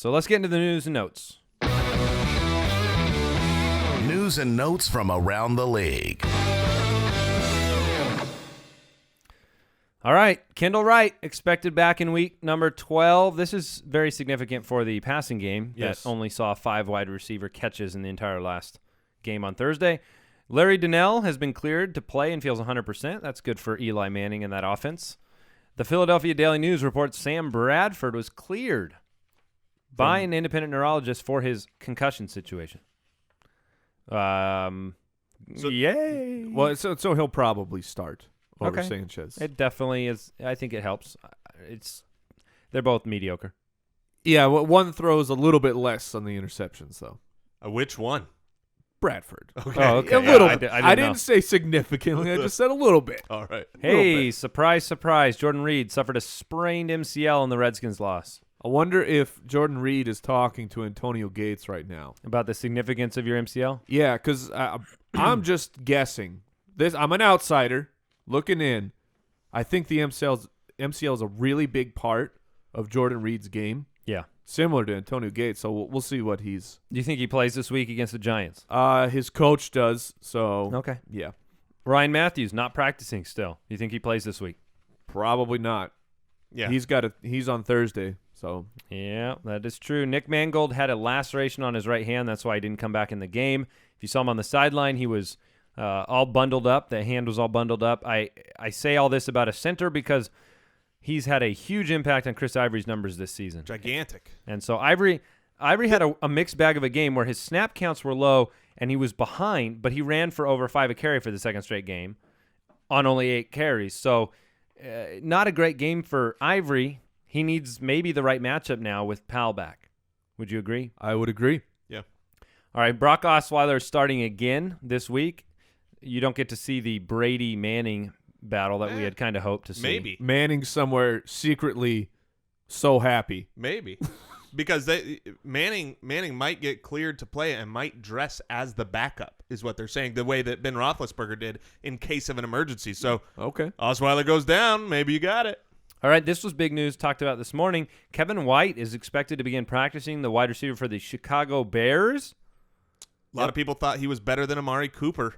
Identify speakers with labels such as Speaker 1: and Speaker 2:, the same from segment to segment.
Speaker 1: So let's get into the news and notes.
Speaker 2: News and notes from around the league.
Speaker 1: All right, Kendall Wright expected back in week number 12. This is very significant for the passing game that only saw 5 wide receiver catches in the entire last game on Thursday. Larry Donnell has been cleared to play and feels 100%. That's good for Eli Manning and that offense. The Philadelphia Daily News reports Sam Bradford was cleared by an independent neurologist for his concussion situation. Yay.
Speaker 3: Well, so he'll probably start over
Speaker 1: Okay.
Speaker 3: Sanchez.
Speaker 1: It definitely is. I think it helps. They're both mediocre.
Speaker 3: Yeah, well, one throws a little bit less on the interceptions, though.
Speaker 4: Which one?
Speaker 3: Bradford.
Speaker 4: Okay.
Speaker 1: Oh, okay.
Speaker 3: A little
Speaker 1: Yeah,
Speaker 3: bit.
Speaker 1: I didn't know.
Speaker 3: say significantly. I just said a little bit.
Speaker 4: All right.
Speaker 1: Hey, surprise, surprise. Jordan Reed suffered a sprained MCL in the Redskins' loss.
Speaker 3: I wonder if Jordan Reed is talking to Antonio Gates right now.
Speaker 1: About the significance of your MCL?
Speaker 3: Yeah, because I'm just guessing. I'm an outsider looking in. I think the MCL is a really big part of Jordan Reed's game.
Speaker 1: Yeah.
Speaker 3: Similar to Antonio Gates, so we'll see what he's.
Speaker 1: Do you think he plays this week against the Giants?
Speaker 3: His coach does, so.
Speaker 1: Okay.
Speaker 3: Yeah.
Speaker 1: Ryan Mathews not practicing still. Do you think he plays this week?
Speaker 3: Probably not.
Speaker 4: Yeah.
Speaker 3: He's on Thursday, so.
Speaker 1: Yeah, that is true. Nick Mangold had a laceration on his right hand. That's why he didn't come back in the game. If you saw him on the sideline, he was all bundled up. The hand was all bundled up. I say all this about a center because he's had a huge impact on Chris Ivory's numbers this season.
Speaker 4: Gigantic.
Speaker 1: And so Ivory had a mixed bag of a game where his snap counts were low and he was behind, but he ran for over 5 a carry for the second straight game on only 8 carries. So not a great game for Ivory. He needs maybe the right matchup now with Powell back. Would you agree?
Speaker 3: I would agree.
Speaker 4: Yeah.
Speaker 1: All right, Brock Osweiler is starting again this week. You don't get to see the Brady-Manning battle that we had kind of hoped to see.
Speaker 4: Maybe.
Speaker 3: Manning somewhere secretly so happy.
Speaker 4: Maybe. Because Manning might get cleared to play and might dress as the backup, is what they're saying, the way that Ben Roethlisberger did in case of an emergency. So
Speaker 3: Okay.
Speaker 4: Osweiler goes down. Maybe you got it.
Speaker 1: All right, this was big news talked about this morning. Kevin White is expected to begin practicing, the wide receiver for the Chicago Bears.
Speaker 4: A lot of people thought he was better than Amari Cooper.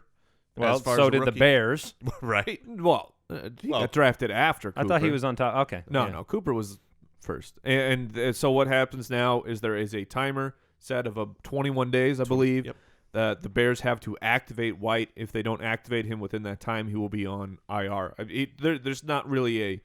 Speaker 1: Well,
Speaker 4: as far
Speaker 1: so
Speaker 4: as
Speaker 1: did the
Speaker 4: rookie.
Speaker 1: Bears.
Speaker 4: Right?
Speaker 3: Well, he got drafted after Cooper.
Speaker 1: I thought he was on top. Okay.
Speaker 3: No,
Speaker 1: yeah.
Speaker 3: no, Cooper was first. And so what happens now is there is a timer set of 21 days, I believe,
Speaker 4: Yep.
Speaker 3: that the Bears have to activate White. If they don't activate him within that time, he will be on IR. There's not really a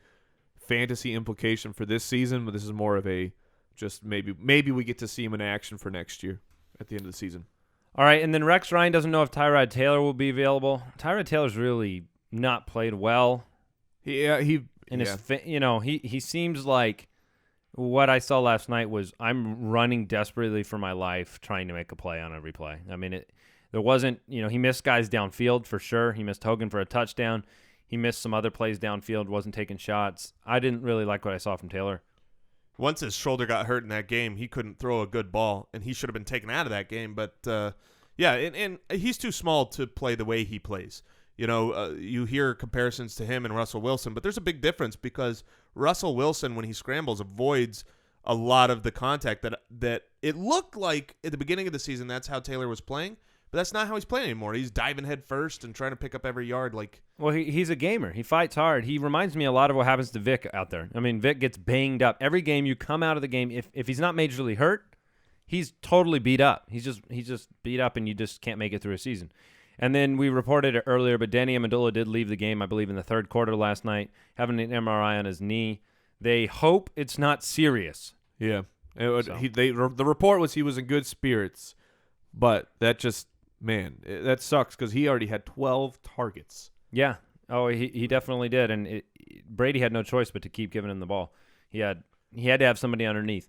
Speaker 3: fantasy implication for this season, but this is more of a just maybe we get to see him in action for next year at the end of the season.
Speaker 1: All right, and then Rex Ryan doesn't know if Tyrod Taylor will be available. Tyrod Taylor's really not played well. He seems like what I saw last night was I'm running desperately for my life trying to make a play on every play. I mean, there wasn't, he missed guys downfield for sure. He missed Hogan for a touchdown. He missed some other plays downfield, wasn't taking shots. I didn't really like what I saw from Taylor.
Speaker 4: Once his shoulder got hurt in that game, he couldn't throw a good ball, and he should have been taken out of that game. But, and he's too small to play the way he plays. You hear comparisons to him and Russell Wilson, but there's a big difference because Russell Wilson, when he scrambles, avoids a lot of the contact that it looked like at the beginning of the season that's how Taylor was playing, but that's not how he's playing anymore. He's diving head first and trying to pick up every yard.
Speaker 1: Well, he's a gamer. He fights hard. He reminds me a lot of what happens to Vic out there. I mean, Vic gets banged up. Every game you come out of the game, if he's not majorly hurt, he's totally beat up. He's just beat up, and you just can't make it through a season. And then we reported it earlier, but Danny Amendola did leave the game, I believe, in the third quarter last night, having an MRI on his knee. They hope it's not serious.
Speaker 3: Yeah. The report was he was in good spirits, but that just, man, that sucks because he already had 12 targets.
Speaker 1: Yeah. Oh, he definitely did, and Brady had no choice but to keep giving him the ball. He had to have somebody underneath.